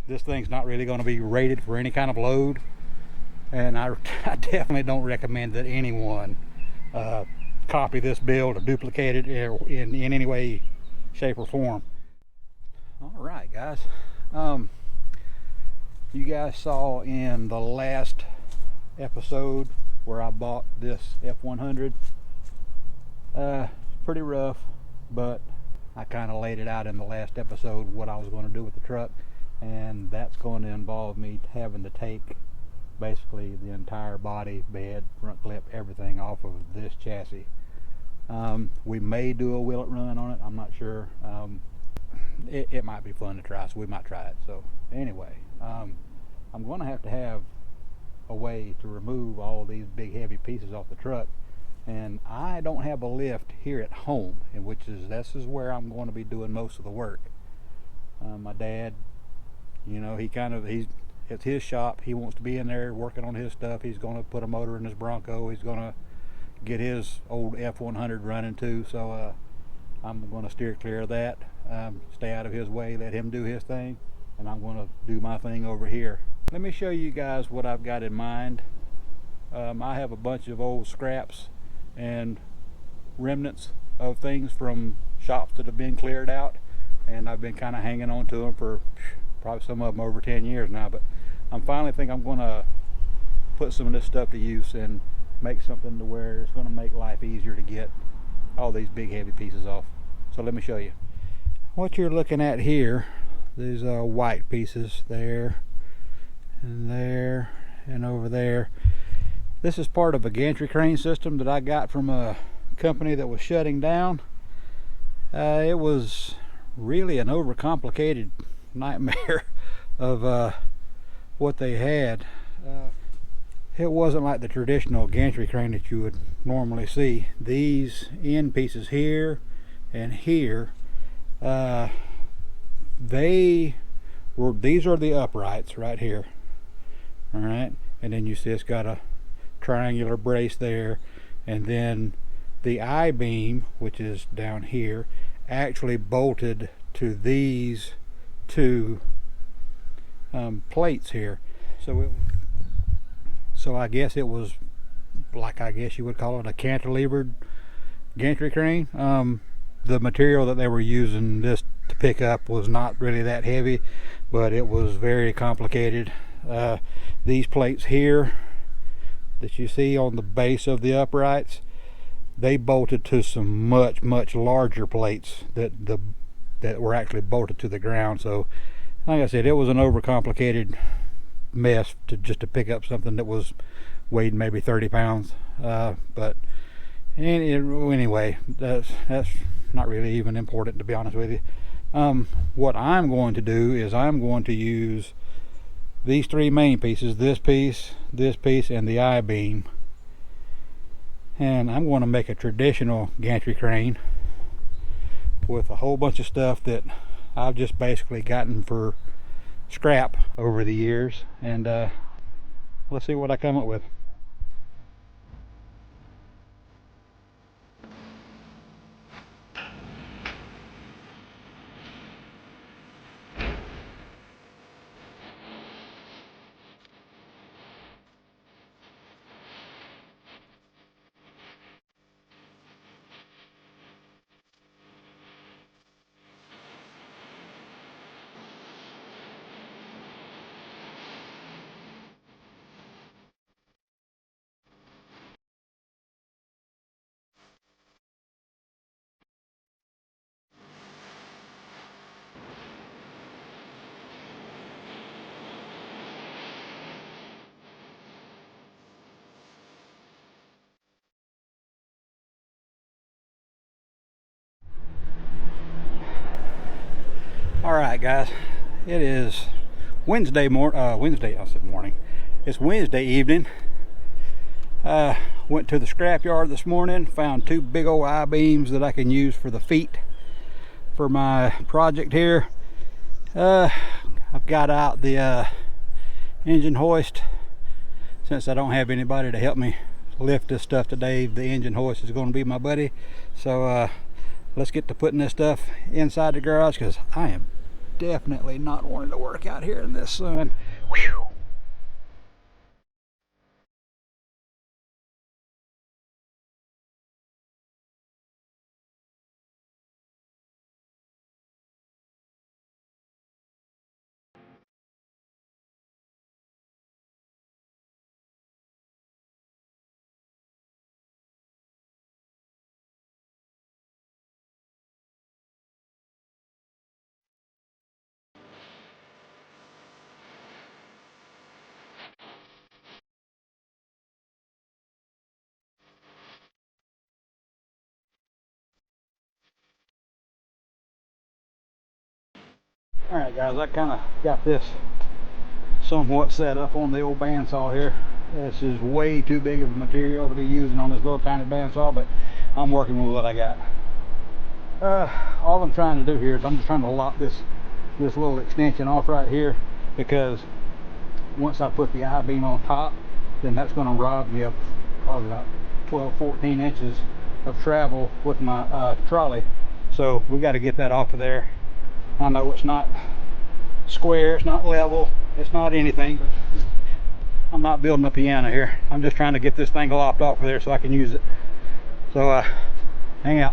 This thing's not really going to be rated for any kind of load, and I definitely don't recommend that anyone copy this build or duplicate it in any way, shape, or form. All right, guys. You guys saw in the last episode where I bought this F100. Pretty rough, but I kind of laid it out in the last episode what I was going to do with the truck, and that's going to involve me having to take basically the entire body, bed, front clip, everything off of this chassis. We may do a wheel it run on it, I'm not sure. It might be fun to try, so we might try it. So anyway, I'm going to have a way to remove all these big heavy pieces off the truck, and I don't have a lift here at home, and this is where I'm going to be doing most of the work. My dad, you know, it's his shop. He wants to be in there working on his stuff. He's going to put a motor in his Bronco. He's going to get his old F100 running too, so I'm going to steer clear of that, stay out of his way, let him do his thing, and I'm going to do my thing over here. Let me show you guys what I've got in mind. I have a bunch of old scraps and remnants of things from shops that have been cleared out, and I've been kind of hanging on to them for probably some of them over 10 years now, but I'm finally think I'm going to put some of this stuff to use and make something to where it's going to make life easier to get all these big heavy pieces off. So let me show you. What you're looking at here, these white pieces there and over there, this is part of a gantry crane system that I got from a company that was shutting down. It was really an overcomplicated nightmare of what they had. It wasn't like the traditional gantry crane that you would normally see. These end pieces here and here, these are the uprights right here. All right, and then you see it's got a triangular brace there, and then the I-beam, which is down here, actually bolted to these two plates here. So I guess it was like, I guess you would call it a cantilevered gantry crane. The material that they were using this to pick up was not really that heavy, but it was very complicated. These plates here that you see on the base of the uprights, they bolted to some much larger plates that were actually bolted to the ground. So like I said, it was an overcomplicated mess just to pick up something that was weighed maybe 30 pounds. But anyway, that's not really even important, to be honest with you. What I'm going to do is I'm going to use these three main pieces, this piece, and the I-beam, and I'm going to make a traditional gantry crane with a whole bunch of stuff that I've just basically gotten for scrap over the years, and let's see what I come up with. Alright guys, it is Wednesday morning. It's Wednesday evening. Went to the scrapyard this morning, found two big old I-beams that I can use for the feet for my project here. I've got out the engine hoist. Since I don't have anybody to help me lift this stuff today, the engine hoist is going to be my buddy. So let's get to putting this stuff inside the garage, because I am definitely not wanting to work out here in this sun. Whew. Alright guys, I kind of got this somewhat set up on the old bandsaw here. This is way too big of a material to be using on this little tiny bandsaw, but I'm working with what I got. All I'm trying to do here is I'm just trying to lock this little extension off right here, because once I put the I-beam on top, then that's going to rob me of probably about 12-14 inches of travel with my trolley. So we got to get that off of there. I know it's not square, it's not level, it's not anything, but I'm not building a piano here. I'm just trying to get this thing lopped off of there so I can use it. So hang out.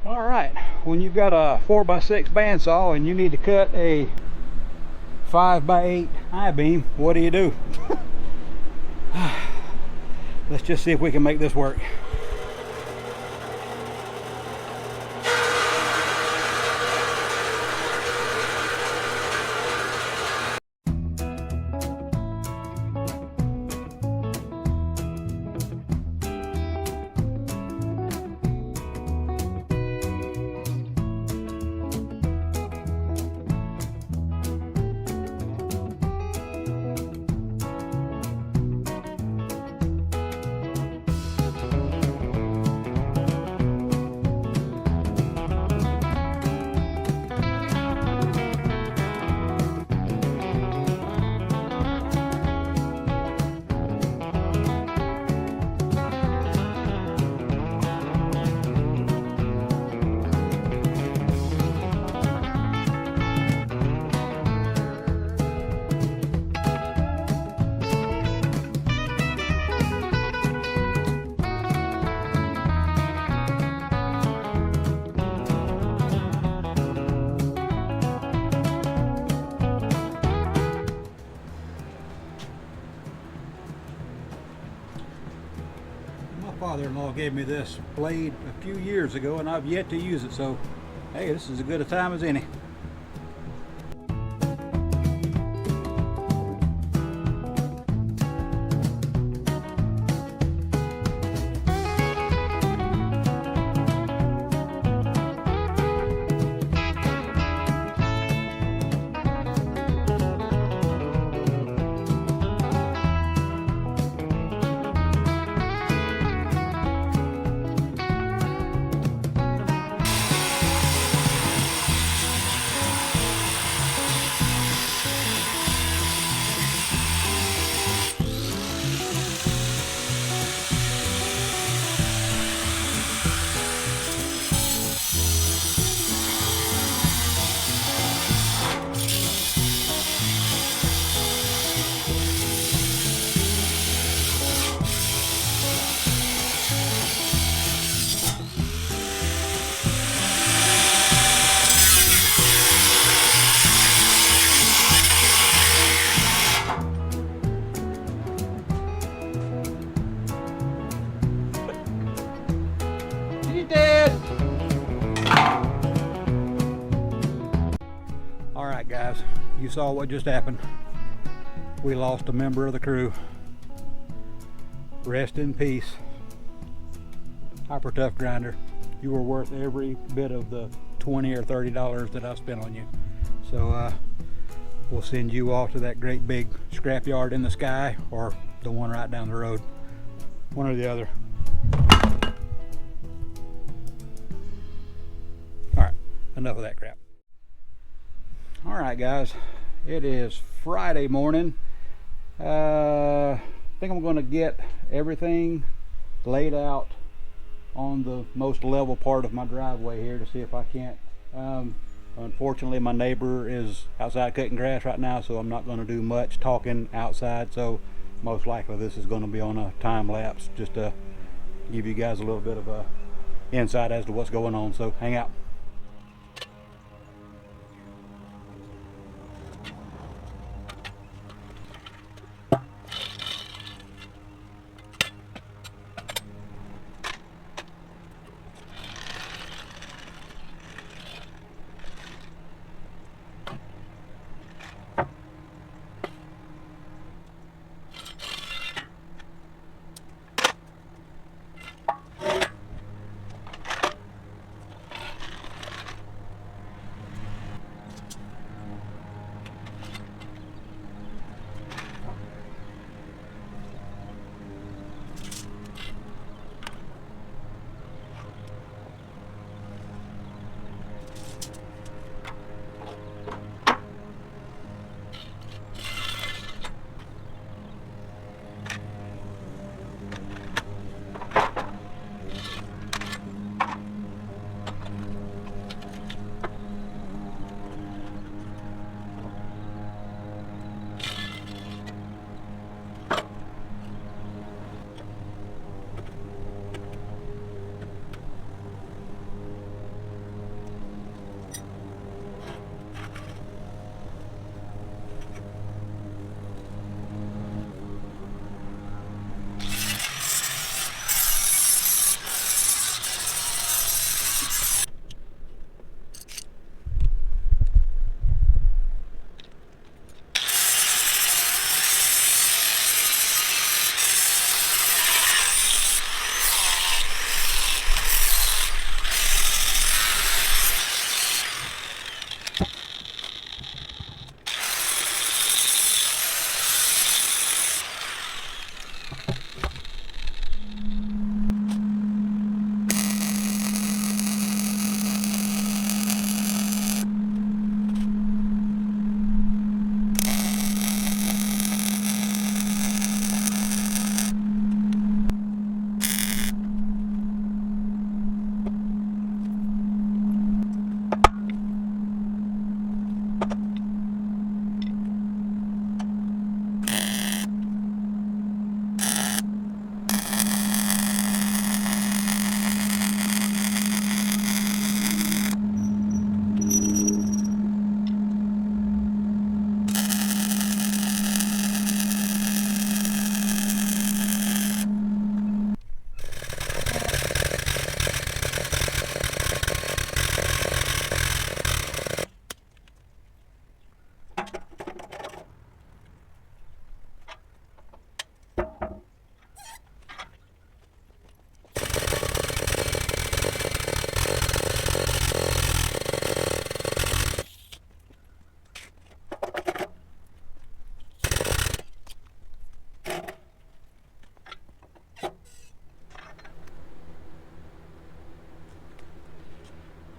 All right, when you've got a 4x6 bandsaw and you need to cut a 5x8 I-beam, what do? Let's just see if we can make this work. Father-in-law gave me this blade a few years ago and I've yet to use it, so hey, this is as good a time as any. you saw what just happened. We lost a member of the crew. Rest in peace, Hyper Tough Grinder. You were worth every bit of the $20 or $30 that I spent on you. So we'll send you off to that great big scrapyard in the sky, or the one right down the road. One or the other. Alright, enough of that crap. Alright guys, it is Friday morning. I think I'm going to get everything laid out on the most level part of my driveway here to see if I can't. Unfortunately, my neighbor is outside cutting grass right now, so I'm not going to do much talking outside. So most likely this is going to be on a time lapse, just to give you guys a little bit of a insight as to what's going on. So hang out.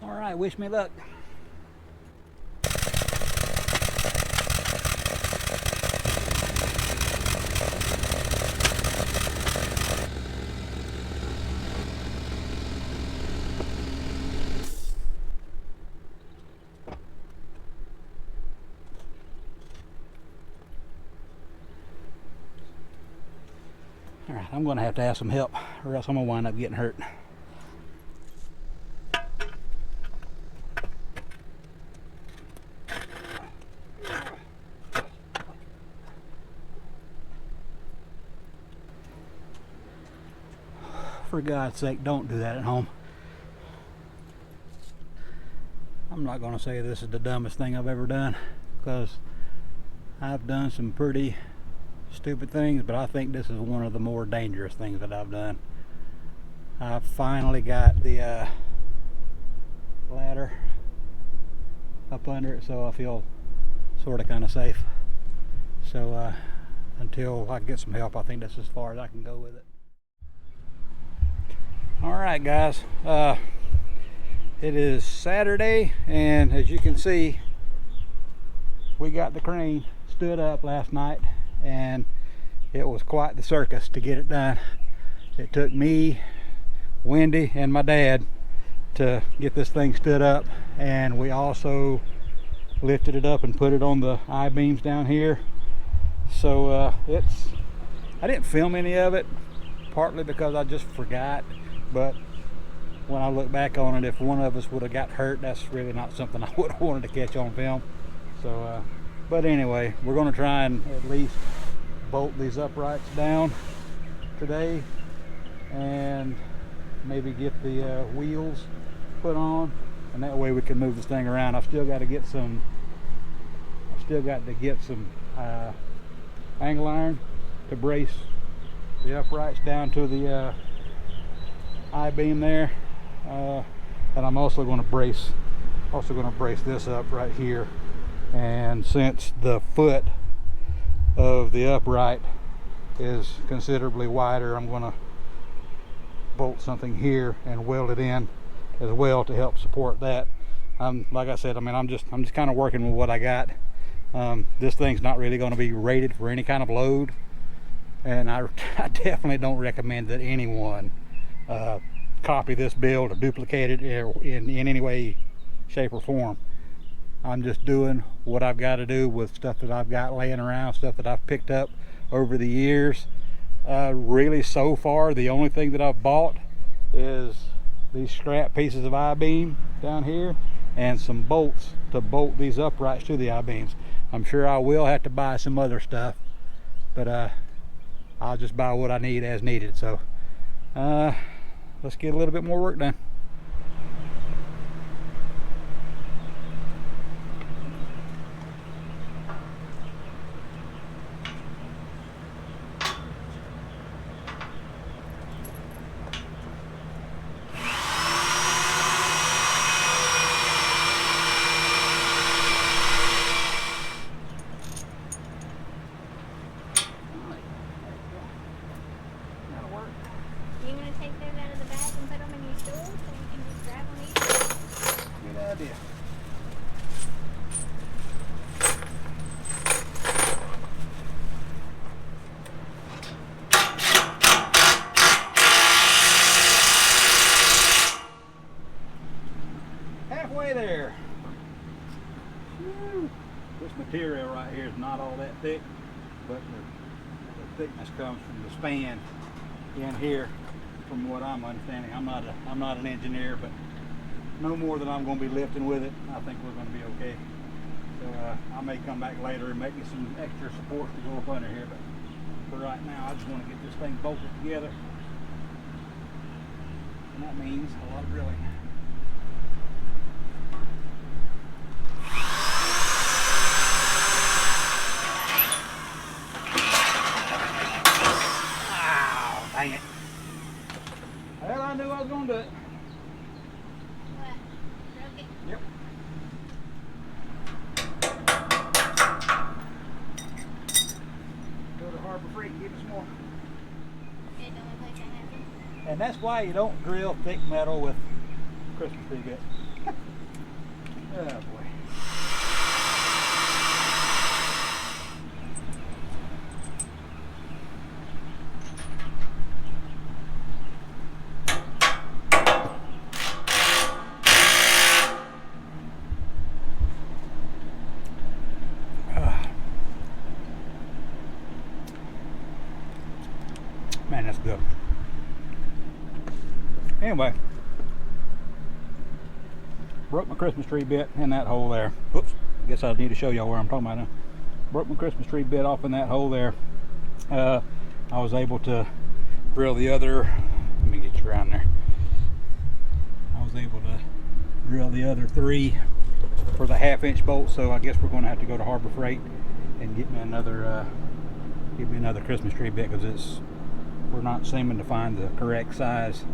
Alright, wish me luck. Alright, I'm going to have some help, or else I'm going to wind up getting hurt. For God's sake, don't do that at home. I'm not going to say this is the dumbest thing I've ever done, because I've done some pretty stupid things, but I think this is one of the more dangerous things that I've done. I finally got the ladder up under it, so I feel sort of kind of safe. So until I get some help, I think that's as far as I can go with it. Alright guys, it is Saturday, and as you can see, we got the crane stood up last night, and it was quite the circus to get it done. It took me, Wendy, and my dad to get this thing stood up, and we also lifted it up and put it on the I-beams down here. So I didn't film any of it, partly because I just forgot, but when I look back on it, if one of us would have got hurt, that's really not something I would have wanted to catch on film. So but anyway, we're going to try and at least bolt these uprights down today, and some get the wheels put on, and that way we can move this thing around. I've still got to get some angle iron to brace the uprights down to the I-beam there, and I'm also going to brace this up right here. And since the foot of the upright is considerably wider, I'm going to bolt something here and weld it in as well to help support that. Like I said, I'm just kind of working with what I got. This thing's not really going to be rated for any kind of load, and I definitely don't recommend that anyone copy this build or duplicate it in any way, shape, or form. I'm just doing what I've got to do with stuff that I've got laying around, stuff that I've picked up over the years. Really, so far, the only thing that I've bought is these scrap pieces of I-beam down here and some bolts to bolt these uprights to the I-beams. I'm sure I will have to buy some other stuff, but I'll just buy what I need as needed. So let's get a little bit more work done. Halfway there. Woo. This material right here is not all that thick, but the thickness comes from the span in here, from what I'm understanding. I'm not an engineer, but no more than I'm going to be lifting with it. I think we're going to be okay. So I may come back later and make me some extra supports to go up under here, but for right now I just want to get this thing bolted together, and that means a lot of drilling. Dang it. Well, I knew I was going to do it. What? Broke it? Yep. Go to Harbor Freight and get us more. It's the only place I have them. And that's why you don't drill thick metal with Christmas tree bits. Oh boy. Man, that's good. Anyway, broke my Christmas tree bit in that hole there. Oops, I guess I need to show y'all where I'm talking about now. Broke my Christmas tree bit off in that hole there. I was able to drill the other, let me get you around there. I was able to drill the other 3 for the 1/2 inch bolt, so I guess we're going to have to go to Harbor Freight and get me another Christmas tree bit, because we're not seeming to find the correct size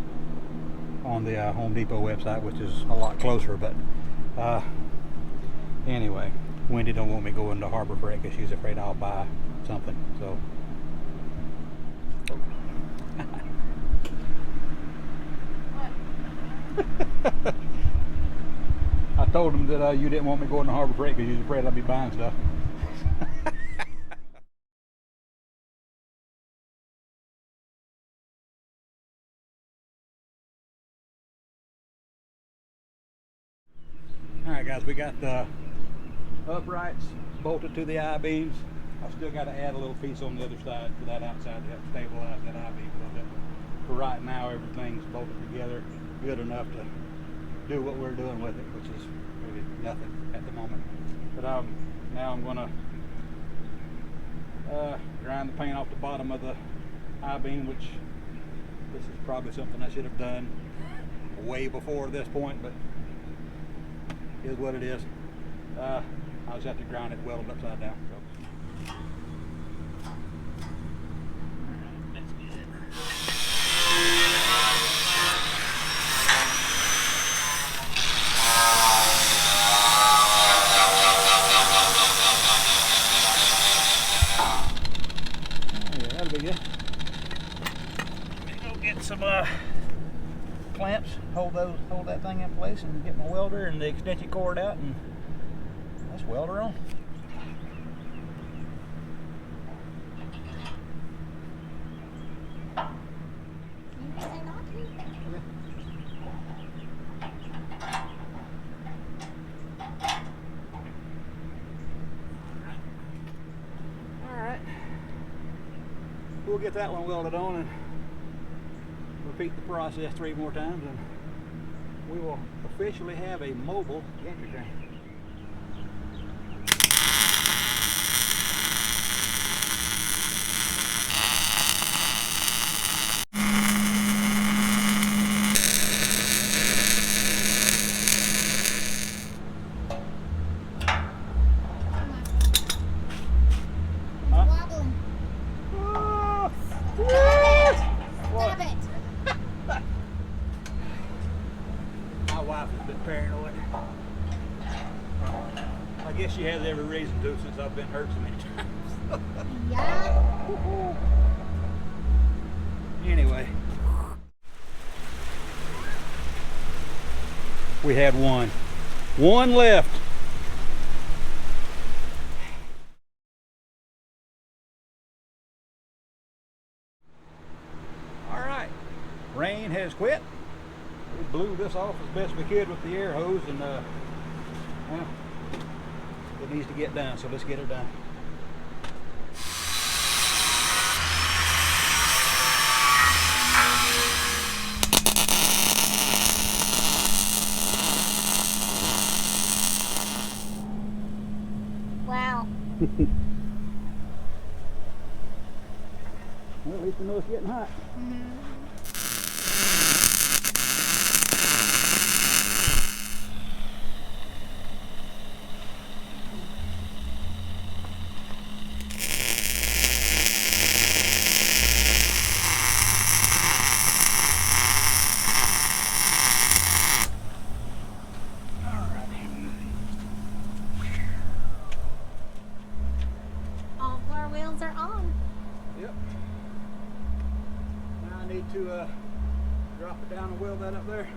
on the Home Depot website, which is a lot closer. But anyway, Wendy don't want me going to Harbor Freight because she's afraid I'll buy something. So I told them that you didn't want me going to Harbor Freight because you're afraid I'd be buying stuff. Alright guys, we got the uprights bolted to the I-beams. I've still got to add a little piece on the other side for that outside to help stabilize that I-beam a little bit. For right now, everything's bolted together good enough to do what we're doing with it, which is really nothing at the moment. But now I'm going to grind the paint off the bottom of the I-beam, which this is probably something I should have done way before this point, but is what it is. I'll just have to grind it, weld it upside down. So. That's good. Yeah, that'll be good. Let me go get some clamps, hold that thing in place, and get my welder and the extension cord out, and let's weld her on. Alright. We'll get that one welded on and repeat the process 3 more times, and we will officially have a mobile gantry crane. Paranoid. I guess she has every reason to, since I've been hurt so many times. Yeah. Anyway, we had one left. All right, rain has quit. We blew this off as best we could with the air hose, and well, it needs to get done, so let's get it done. Wow. Well, at least we know it's getting hot. Mm-hmm. All 4 wheels are on. Yep. Now I need to drop it down and weld that up there.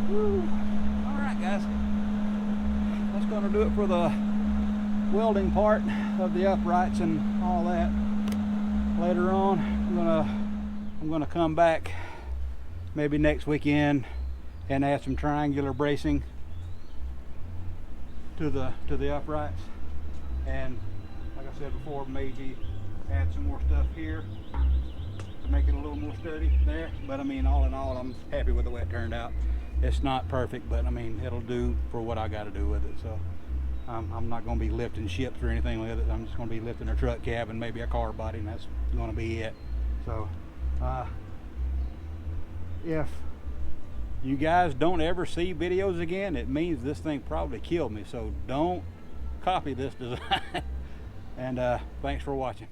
Alright guys, that's going to do it for the welding part of the uprights and all that. Later on I'm gonna come back maybe next weekend and add some triangular bracing to the uprights. And like I I said before, maybe add some more stuff here to make it a little more sturdy there. But I mean, all in all, I'm happy with the way it turned out. It's not perfect, but I mean, it'll do for what I got to do with it. So I'm not going to be lifting ships or anything with it. I'm just going to be lifting a truck cab and maybe a car body, and that's going to be it. So if you guys don't ever see videos again, it means this thing probably killed me. So don't copy this design. And thanks for watching.